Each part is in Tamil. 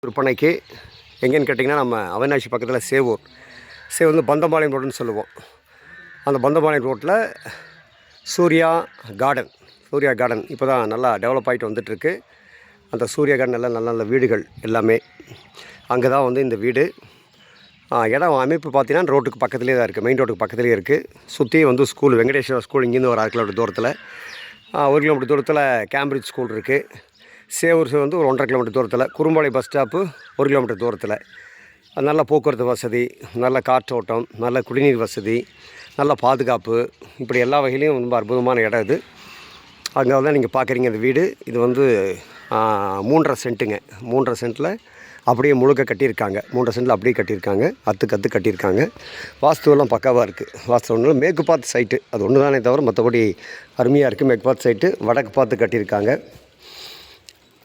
விற்பனைக்கு எங்கேன்னு கேட்டிங்கன்னா, நம்ம அவினாஷி பக்கத்தில் சேவூர் வந்து பந்தபாளையம் ரோடுன்னு சொல்லுவோம். அந்த பந்தபாளையம் ரோட்டில் சூர்யா கார்டன் இப்போ தான் நல்லா டெவலப் ஆகிட்டு வந்துட்டுருக்கு. அந்த சூர்யா கார்டன் நல்ல நல்ல நல்ல வீடுகள் எல்லாமே அங்கே தான் வந்து இந்த வீடு. இடம் அமைப்பு பார்த்தீங்கன்னா ரோட்டுக்கு பக்கத்துலேயே தான் இருக்குது, மெயின் ரோட்டுக்கு பக்கத்துலேயே இருக்குது. சுற்றியும் வந்து ஸ்கூல், வெங்கடேஸ்வரா ஸ்கூல் இங்கேருந்து ஒரு 1/2 கிலோமீட்டர் தூரத்தில், 1 கிலோமீட்டர் தூரத்தில் கேம்பிரிட்ஜ் ஸ்கூல் இருக்குது. சேவூர் வந்து ஒரு 1.5 கிலோமீட்டர் தூரத்தில், குறும்பாளையம் பஸ் ஸ்டாப்பு 1 கிலோமீட்டர் தூரத்தில். நல்ல போக்குவரத்து வசதி, நல்ல காற்றோட்டம், நல்ல குடிநீர் வசதி, நல்ல பாதுகாப்பு, இப்படி எல்லா வகையிலையும் ரொம்ப அற்புதமான இடம் இது. அங்கே தான் நீங்கள் பார்க்குறீங்க இந்த வீடு. இது வந்து 3.5 சென்ட்டுங்க. 3.5 சென்ட்டில் அப்படியே முழுக்க கட்டியிருக்காங்க. 3.5 சென்ட்டில் அப்படியே கட்டியிருக்காங்க. அத்து கட்டியிருக்காங்க. வாஸ்துவெல்லாம் பக்காவாக இருக்குது. வாஸ்து ஒன்று மேற்கு பார்த்து சைட்டு, அது ஒன்று தானே தவிர மற்றபடி அருமையாக இருக்குது. மேற்கு பார்த்து சைட்டு, வடக்கு பார்த்து கட்டியிருக்காங்க.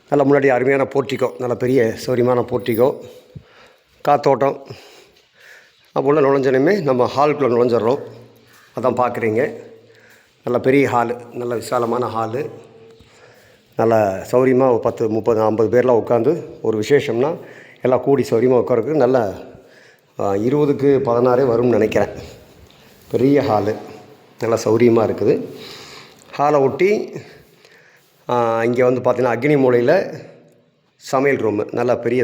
நல்ல முன்னாடி அருமையான போர்ட்டிகோ, நல்ல பெரிய சௌரியமான போர்ட்டிகோ, காத்தோட்டம். அப்போ உள்ள நுழைஞ்சனுமே நம்ம ஹாலுக்குள்ளே நுழைஞ்சிட்றோம். அதான் பார்க்குறீங்க. நல்ல பெரிய ஹாலு, நல்ல விசாலமான ஹாலு. நல்ல சௌரியமாக ஒரு 10, 30, 50 பேர்லாம் உட்காந்து ஒரு விசேஷம்னா எல்லாம் கூடி சௌரியமாக உட்காருக்கு. நல்ல 20க்கு 16 வரும்னு நினைக்கிறேன். பெரிய ஹாலு, நல்லா சௌரியமாக இருக்குது. ஹாலை ஒட்டி இங்கே வந்து பார்த்திங்கன்னா அக்னி மூலையில் சமையல் ரூமு, நல்லா பெரிய